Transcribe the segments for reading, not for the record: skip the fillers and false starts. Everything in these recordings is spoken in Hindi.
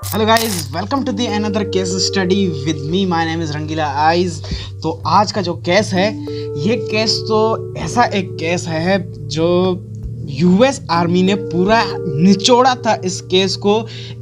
Hello guys, welcome to the another case study with me. My name is Rangeela eyes. तो आज का जो केस है, ये केस तो ऐसा एक केस है जो यूएस आर्मी ने पूरा निचोड़ा था इस केस को,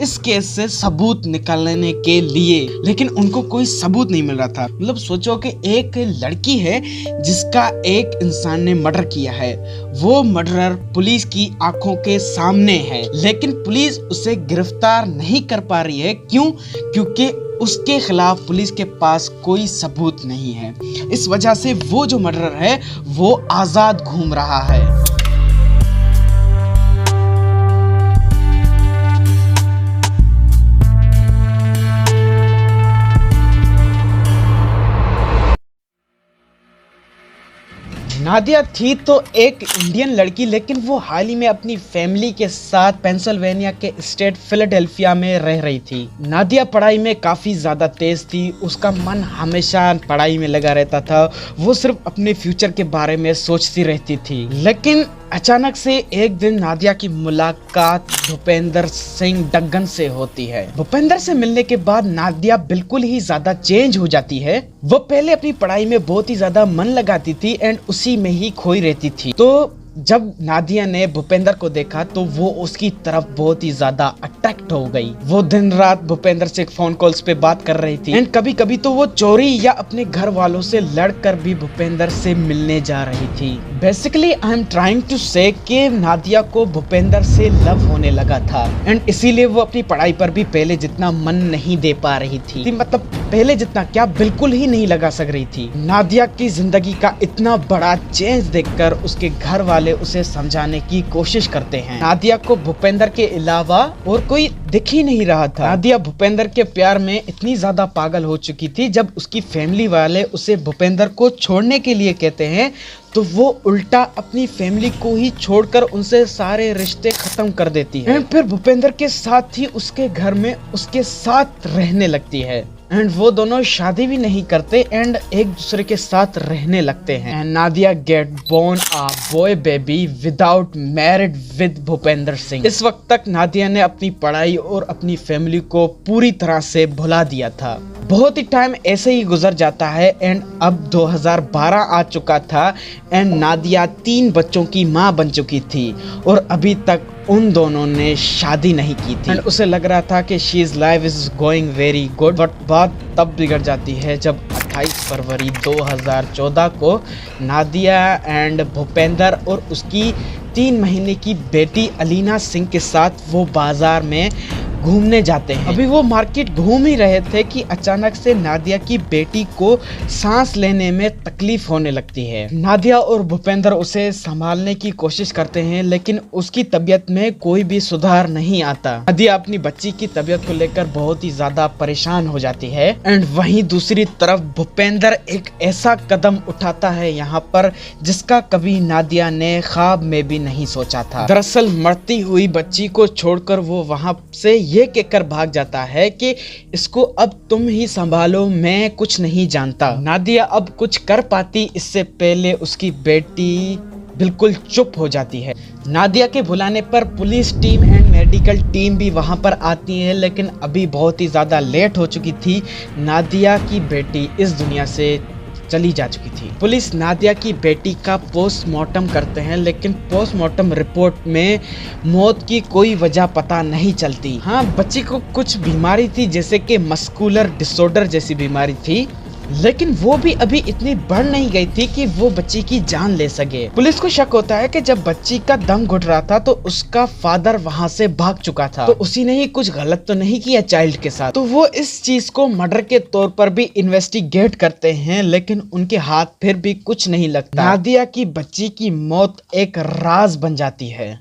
इस केस से सबूत निकालने के लिए, लेकिन उनको कोई सबूत नहीं मिल रहा था। मतलब सोचो कि एक लड़की है जिसका एक इंसान ने मर्डर किया है, वो मर्डरर पुलिस की आंखों के सामने है, लेकिन पुलिस उसे गिरफ्तार नहीं कर पा रही है। क्यों? क्योंकि उसके खिलाफ पुलिस के पास कोई सबूत नहीं है। इस वजह से वो जो मर्डरर है वो आजाद घूम रहा है। नादिया थी तो एक इंडियन लड़की, लेकिन वो हाल ही में अपनी फैमिली के साथ पेंसिल्वेनिया के स्टेट फिलाडेल्फिया में रह रही थी। नादिया पढ़ाई में काफ़ी ज़्यादा तेज थी, उसका मन हमेशा पढ़ाई में लगा रहता था, वो सिर्फ अपने फ्यूचर के बारे में सोचती रहती थी। लेकिन अचानक से एक दिन नादिया की मुलाकात भूपेंद्र सिंह डग्गन से होती है। भूपेंद्र से मिलने के बाद नादिया बिल्कुल ही ज्यादा चेंज हो जाती है। वो पहले अपनी पढ़ाई में बहुत ही ज्यादा मन लगाती थी एंड उसी में ही खोई रहती थी। तो जब नादिया ने भूपेंद्र को देखा तो वो उसकी तरफ बहुत ही ज्यादा अट्रैक्ट हो गई। वो दिन रात भूपेंद्र से फोन कॉल्स पे बात कर रही थी एंड कभी कभी तो वो चोरी या अपने घर वालों से लड़कर भी भूपेंद्र से मिलने जा रही थी। Basically I am trying to say कि नादिया को भूपेंद्र से लव होने लगा था एंड इसीलिए वो अपनी पढ़ाई पर भी पहले जितना मन नहीं दे पा रही थी। मतलब पहले जितना क्या, बिल्कुल ही नहीं लगा सक रही थी। नादिया की जिंदगी का इतना बड़ा चेंज देखकर उसके घर वाले उसे समझाने की कोशिश करते हैं। नादिया को भूपेंद्र के अलावा और कोई दिख ही नहीं रहा था। नादिया भूपेंद्र के प्यार में इतनी ज्यादा पागल हो चुकी थी, जब उसकी फैमिली वाले उसे भूपेंद्र को छोड़ने के लिए कहते हैं तो वो उल्टा अपनी फैमिली को ही छोड़कर उनसे सारे रिश्ते खत्म कर देती है। फिर भूपेंद्र के साथ ही उसके घर में उसके साथ रहने लगती है एंड वो दोनों शादी भी नहीं करते एंड एक दूसरे के साथ रहने लगते हैं। And Nadia get born a boy baby without married with Bhupendra Singh. इस वक्त तक नादिया ने अपनी पढ़ाई और अपनी फैमिली को पूरी तरह से भुला दिया था। बहुत ही टाइम ऐसे ही गुजर जाता है एंड अब 2012 आ चुका था एंड नादिया 3 बच्चों की माँ बन चुकी थी और अभी तक उन दोनों ने शादी नहीं की थी एंड उसे लग रहा था कि she is life is going very good. But बात तब बिगड़ जाती है जब 28 फरवरी 2014 को नादिया एंड भूपेंद्र और उसकी 3 महीने की बेटी अलीना सिंह के साथ वो बाजार में घूमने जाते हैं। अभी वो मार्केट घूम ही रहे थे कि अचानक से नादिया की बेटी को सांस लेने में तकलीफ होने लगती है। नादिया और भूपेंद्र उसे संभालने की कोशिश करते हैं, लेकिन उसकी तबीयत में कोई भी सुधार नहीं आता। नादिया अपनी बच्ची की तबीयत को लेकर बहुत ही ज्यादा परेशान हो जाती है एंड वहीं दूसरी तरफ भूपेंद्र एक ऐसा कदम उठाता है यहाँ पर जिसका कभी नादिया ने ख्वाब में भी नहीं सोचा था। दरअसल मरती हुई बच्ची को छोड़कर वो वहां से ये कहकर भाग जाता है कि इसको अब तुम ही संभालो, मैं कुछ नहीं जानता। नादिया अब कुछ कर पाती इससे पहले उसकी बेटी बिल्कुल चुप हो जाती है। नादिया के बुलाने पर police team and medical team भी वहां पर आती है, लेकिन अभी बहुत ही ज्यादा लेट हो चुकी थी। नादिया की बेटी इस दुनिया से चली जा चुकी थी। पुलिस नादिया की बेटी का पोस्टमार्टम करते हैं, लेकिन पोस्टमार्टम रिपोर्ट में मौत की कोई वजह पता नहीं चलती। हाँ, बच्ची को कुछ बीमारी थी जैसे कि मस्कुलर डिसऑर्डर जैसी बीमारी थी, लेकिन वो भी अभी इतनी बढ़ नहीं गई थी कि वो बच्ची की जान ले सके। पुलिस को शक होता है कि जब बच्ची का दम घुट रहा था तो उसका फादर वहां से भाग चुका था, तो उसी ने ही कुछ गलत तो नहीं किया चाइल्ड के साथ। तो वो इस चीज को मर्डर के तौर पर भी इन्वेस्टिगेट करते हैं, लेकिन उनके हाथ फिर भी कुछ नहीं लगता। नादिया की बच्ची की मौत एक राज बन जाती है।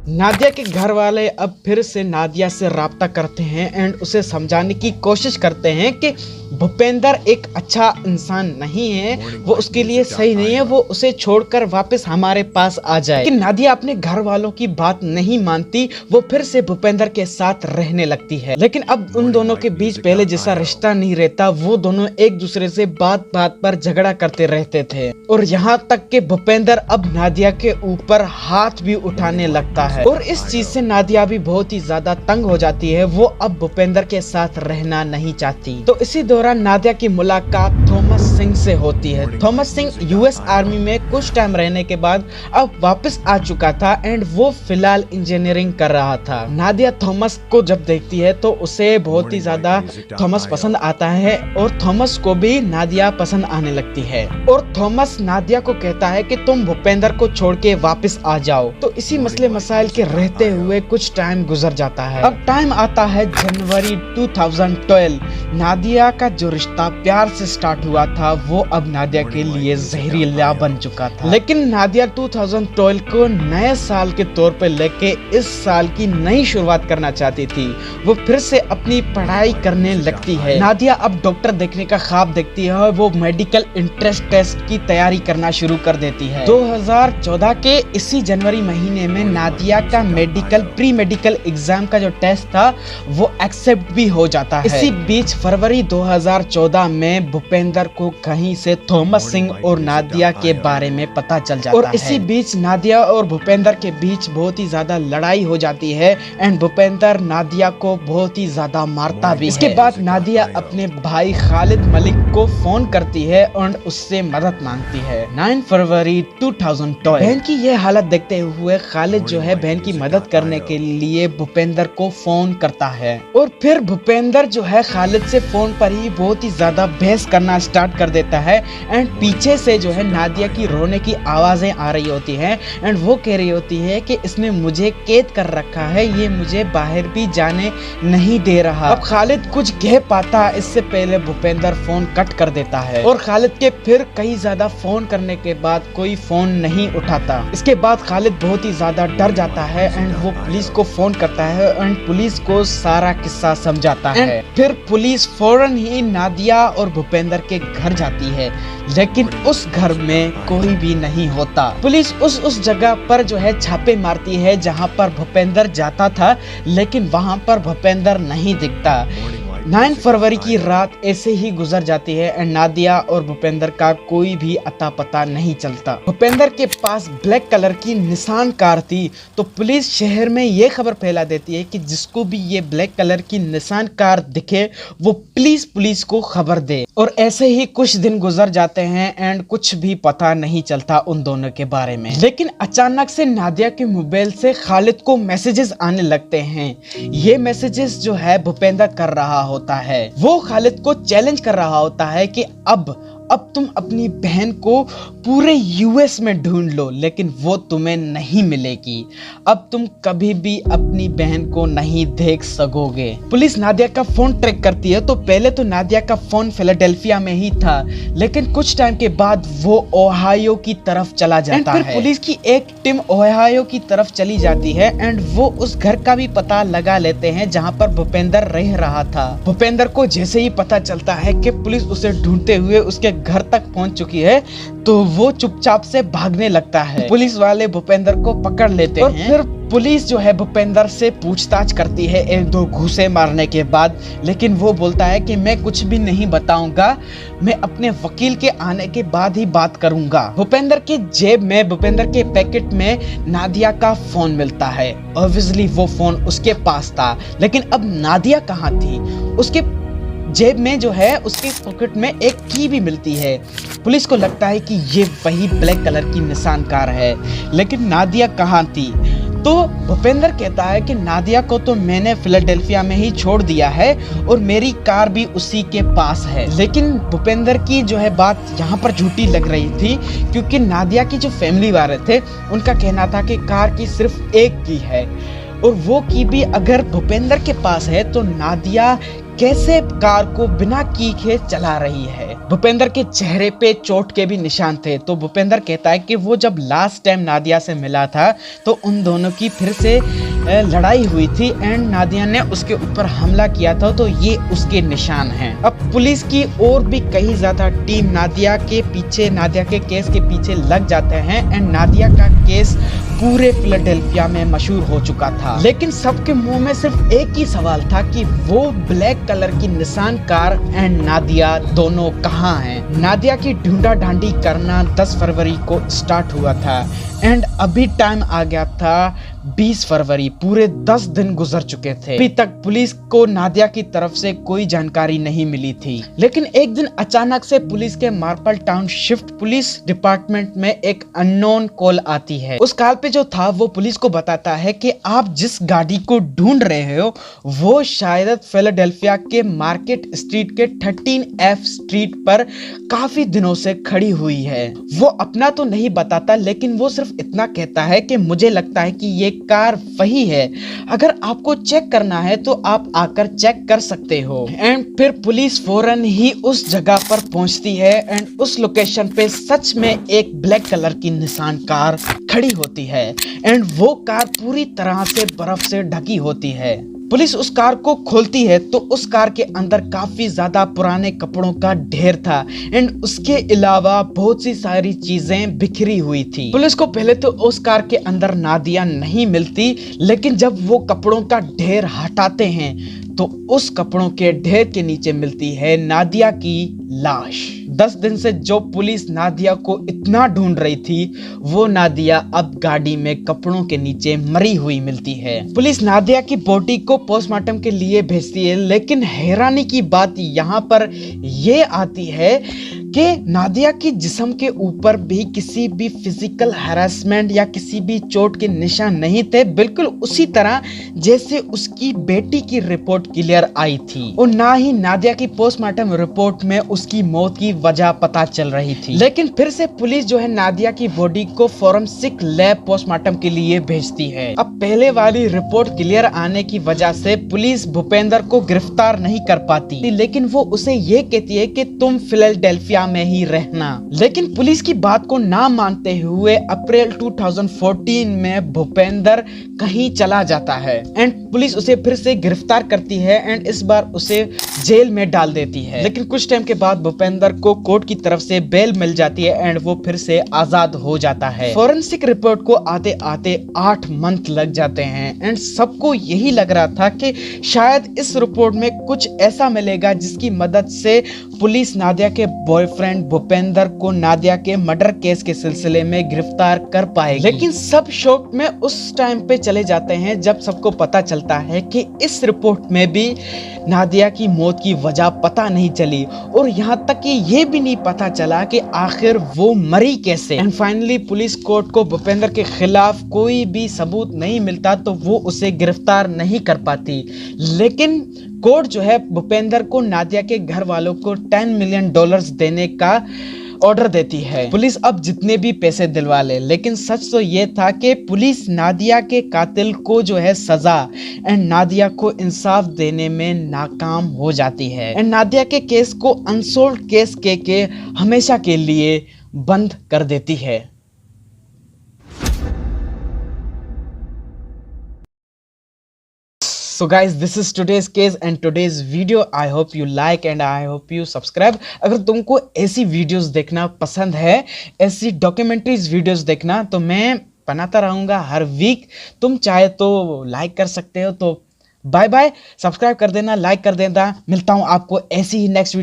नादिया के घर वाले अब फिर से नादिया से राब्ता करते हैं एंड उसे समझाने की कोशिश करते हैं कि भूपेंद्र एक अच्छा इंसान नहीं है, वो उसके लिए सही नहीं है, वो उसे छोड़कर वापस हमारे पास आ जाए। लेकिन नादिया अपने घर वालों की बात नहीं मानती, वो फिर से भूपेंद्र के साथ रहने लगती है। लेकिन अब उन दोनों के बीच पहले जैसा रिश्ता नहीं रहता, वो दोनों एक दूसरे से बात बात पर झगड़ा करते रहते थे और यहाँ तक कि भूपेंद्र अब नादिया के ऊपर हाथ भी उठाने लगता है और इस चीज से नादिया भी बहुत ही ज्यादा तंग हो जाती है। वो अब भूपेंद्र के साथ रहना नहीं चाहती। तो इसी दौरान नादिया की मुलाकात थॉमस सिंह से होती है। थॉमस सिंह यूएस आर्मी में कुछ टाइम रहने के बाद अब वापस आ चुका था एंड वो फिलहाल इंजीनियरिंग कर रहा था। नादिया थॉमस को जब देखती है तो उसे बहुत ही ज्यादा थॉमस पसंद आता है और थॉमस को भी नादिया पसंद आने लगती है और थॉमस नादिया को कहता है कि तुम भूपेंद्र को छोड़ के वापस आ जाओ। तो इसी मसले मसाइल के रहते हुए कुछ टाइम गुजर जाता है। अब टाइम आता है जनवरी 2012। नादिया का जो रिश्ता प्यार से स्टार्ट हुआ था वो अब नादिया के लिए जहरीला बन चुका था। लेकिन नादिया 2012 को नए साल के तौर पे लेके इस साल की नई शुरुआत करना चाहती थी। वो फिर से अपनी पढ़ाई करने लगती है। नादिया अब डॉक्टर देखने का ख्वाब देखती है और वो मेडिकल इंट्रेंस टेस्ट की तैयारी करना शुरू कर देती है। 2014 के इसी जनवरी महीने में नादिया का प्री मेडिकल एग्जाम का जो टेस्ट था वो एक्सेप्ट भी हो जाता है। इसी बीच फरवरी 2014 में भूपेंद्र को कहीं से थॉमस सिंह और नादिया के बारे में पता चल जाता है और इसी बीच नादिया और भूपेंद्र के बीच बहुत ही ज्यादा लड़ाई हो जाती है एंड भूपेंद्र नादिया को बहुत ही ज्यादा मारता भी है। इसके बाद नादिया अपने भाई खालिद मलिक को फोन करती है और उससे मदद मांगती है। 9 फरवरी 2012 बहन की यह हालत देखते हुए खालिद जो है बहन की मदद करने के लिए भूपेंद्र को फोन करता है और फिर भूपेंद्र जो है खालिद से फोन पर ही बहुत ही ज्यादा बहस करना स्टार्ट कर देता है एंड पीछे से जो है नादिया की रोने की आवाजें आ रही होती हैं एंड वो कह रही होती है कि इसने मुझे कैद कर रखा है, ये मुझे बाहर भी जाने नहीं दे रहा। अब खालिद कुछ कह पाता इससे पहले भूपेंद्र फोन कट कर देता है और खालिद के फिर कई ज्यादा फोन करने के बाद कोई फोन नहीं उठाता। इसके बाद खालिद बहुत ही ज्यादा डर जाता है एंड वो पुलिस को फोन करता है एंड पुलिस को सारा किस्सा समझाता है। फिर पुलिस फौरन ही नादिया और भूपेंद्र के घर जाती है लेकिन उस घर में कोई भी नहीं होता। पुलिस उस जगह पर जो है छापे मारती है जहां पर भूपेंद्र जाता था लेकिन वहां पर भूपेंद्र नहीं दिखता। 9 फरवरी की रात ऐसे ही गुजर जाती है एंड नादिया और भूपेंद्र का कोई भी अता पता नहीं चलता। भूपेंद्र के पास ब्लैक कलर की निसान कार थी तो पुलिस शहर में ये खबर फैला देती है कि जिसको भी ये ब्लैक कलर की निसान कार दिखे वो प्लीज पुलिस को खबर दे। और ऐसे ही कुछ दिन गुजर जाते हैं एंड कुछ भी पता नहीं चलता उन दोनों के बारे में। लेकिन अचानक से नादिया के मोबाइल से खालिद को मैसेजेस आने लगते हैं। ये मैसेजेस जो है भूपेंद्र कर रहा होता है, वो खालिद को चैलेंज कर रहा होता है कि अब तुम अपनी बहन को पूरे यूएस में ढूंढ लो लेकिन वो तुम्हें नहीं मिलेगी। अब तुम कभी भी अपनी बहन को नहीं देख सकोगे। पुलिस नादिया का फोन ट्रैक करती है तो पहले तो नादिया का फोन फिलाडेल्फिया में ही था लेकिन कुछ टाइम के बाद वो ओहायो की तरफ चला जाता है। पुलिस की एक टीम ओहायो की तरफ चली जाती है एंड वो उस घर का भी पता लगा लेते हैं जहां पर भूपेंद्र रह रहा था। भूपेंद्र को जैसे ही पता चलता है कि पुलिस उसे ढूंढते हुए उसके घर तक पहुंच चुकी है तो वो चुपचाप से भागने लगता है। पुलिस वाले भूपेंद्र को पकड़ लेते हैं और फिर पुलिस जो है भूपेंद्र से पूछताछ करती है 1-2 घूंसे मारने के बाद, लेकिन वो बोलता है कि मैं कुछ भी नहीं बताऊंगा, मैं अपने वकील के आने के बाद ही बात करूंगा। भूपेंद्र के जेब में, भूपेंद्र के पैकेट में नादिया का फोन मिलता है। ऑब्वियसली वो फोन उसके पास था लेकिन अब नादिया कहाँ थी? उसके जेब में जो है उसके पॉकेट में एक की भी मिलती है। पुलिस को लगता है कि ये वही ब्लैक कलर की निसान कार है लेकिन नादिया कहाँ थी? तो भूपेंद्र कहता है कि नादिया को तो मैंने फिलाडेल्फिया में ही छोड़ दिया है और मेरी कार भी उसी के पास है। लेकिन भूपेंद्र की जो है बात यहाँ पर झूठी लग रही थी क्योंकि नादिया की जो फैमिली वाले थे उनका कहना था कि कार की सिर्फ एक की है और वो की भी अगर भूपेंद्र के पास है तो नादिया कैसे कार को बिना की के चला रही है। भूपेंद्र के चेहरे पे चोट के भी निशान थे तो भूपेंद्र कहता है कि वो जब लास्ट टाइम नादिया से मिला था तो उन दोनों की फिर से लड़ाई हुई थी एंड नादिया ने उसके ऊपर हमला किया था तो ये उसके निशान हैं। अब पुलिस की और भी कई ज्यादा टीम नादिया के केस के पीछे लग जाते हैं एंड नादिया का केस पूरे फिलाडेल्फिया में मशहूर हो चुका था। लेकिन सबके मुंह में सिर्फ एक ही सवाल था कि वो ब्लैक कलर की निसान कार एंड नादिया दोनों कहाँ हैं। नादिया की ढूंढा ढांडी करना 10 फरवरी को स्टार्ट हुआ था एंड अभी टाइम आ गया था 20 फरवरी। पूरे 10 दिन गुजर चुके थे। अभी तक पुलिस को नादिया की तरफ से कोई जानकारी नहीं मिली थी। लेकिन एक दिन अचानक से पुलिस के Marple town shift police department में एक अननोन कॉल आती है। उस कॉल पे जो था वो पुलिस को बताता है कि आप जिस गाड़ी को ढूंढ रहे हो वो शायद फिलाडेल्फिया के मार्केट स्ट्रीट के 13F स्ट्रीट पर काफी दिनों से खड़ी हुई है। वो अपना तो नहीं बताता, लेकिन वो सिर्फ इतना कहता है कि मुझे लगता है कि ये कार वही है। अगर आपको चेक करना है तो आप आकर चेक कर सकते हो। एंड फिर पुलिस फौरन ही उस जगह पर पहुंचती है एंड उस लोकेशन पे सच में एक ब्लैक कलर की निसान कार खड़ी होती है एंड वो कार पूरी तरह से बर्फ से ढकी होती है। पुलिस उस कार को खोलती है तो उस कार के अंदर काफी ज्यादा पुराने कपड़ों का ढेर था एंड उसके अलावा बहुत सी सारी चीजें बिखरी हुई थी। पुलिस को पहले तो उस कार के अंदर नादिया नहीं मिलती, लेकिन जब वो कपड़ों का ढेर हटाते हैं तो उस कपड़ों के ढेर के नीचे मिलती है नादिया की लाश। 10 दिन से जो पुलिस नादिया को इतना ढूंढ रही थी वो नादिया अब गाड़ी में कपड़ों के नीचे मरी हुई मिलती है। पुलिस नादिया की बॉडी को पोस्टमार्टम के लिए भेजती है, लेकिन हैरानी की बात यहाँ पर ये आती है कि नादिया की जिस्म के ऊपर भी किसी भी फिजिकल हैरेसमेंट या किसी भी चोट के निशान नहीं थे। बिल्कुल उसी तरह जैसे उसकी बेटी की रिपोर्ट क्लियर आई थी और ना ही नादिया की पोस्टमार्टम रिपोर्ट में उसकी मौत की वजह पता चल रही थी। लेकिन फिर से पुलिस जो है नादिया की बॉडी को फॉरेंसिक लैब पोस्टमार्टम के लिए भेजती है। अब पहले वाली रिपोर्ट क्लियर आने की वजह से पुलिस भूपेंद्र को गिरफ्तार नहीं कर पाती, लेकिन वो उसे ये कहती है कि तुम फिलाडेल्फिया में ही रहना। लेकिन पुलिस की बात को ना मानते हुए अप्रैल 2014 में भूपेंद्र कहीं चला जाता है एंड पुलिस उसे फिर से गिरफ्तार करती है एंड इस बार उसे जेल में डाल देती है। लेकिन कुछ टाइम के बाद भूपेंद्र को कोर्ट की तरफ से बेल मिल जाती है एंड वो फिर से आजाद हो जाता है। फॉरेंसिक रिपोर्ट को आते आते 8 मंथ लग जाते हैं एंड सबको यही लग रहा था कि शायद इस रिपोर्ट में कुछ ऐसा मिलेगा जिसकी मदद से पुलिस नादिया के बॉयफ्रेंड भूपेंद्र को नादिया के मर्डर केस के सिलसिले में गिरफ्तार कर पाएगी। लेकिन सब शॉक में उस टाइम पे चले जाते हैं जब सबको पता चलता है कि इस रिपोर्ट में भी नादिया की मौत की वजह पता नहीं चली और यहाँ तक कि ये भी नहीं पता चला कि आखिर वो मरी कैसे। एंड फाइनली पुलिस कोर्ट को भूपेंद्र के खिलाफ कोई भी सबूत नहीं मिलता तो वो उसे गिरफ्तार नहीं कर पाती। लेकिन कोर्ट जो है भूपेंद्र को नादिया के घर वालों को $10 मिलियन देने का ऑर्डर देती है। पुलिस अब जितने भी पैसे दिलवा ले, लेकिन सच तो ये था कि पुलिस नादिया के कातिल को जो है सजा एंड नादिया को इंसाफ देने में नाकाम हो जाती है एंड नादिया के केस को अनसोल्ड केस के हमेशा के लिए बंद कर देती है। So guys, this is today's case and today's video. I hope you like and I hope you subscribe. अगर तुमको ऐसी वीडियोस देखना पसंद है, ऐसी डॉक्यूमेंट्रीज वीडियोस देखना, तो मैं बनाता रहूँगा हर वीक। तुम चाहे तो लाइक कर सकते हो। तो बाय बाय, सब्सक्राइब कर देना, लाइक कर देना। मिलता हूँ आपको ऐसी ही नेक्स्ट वीडियो।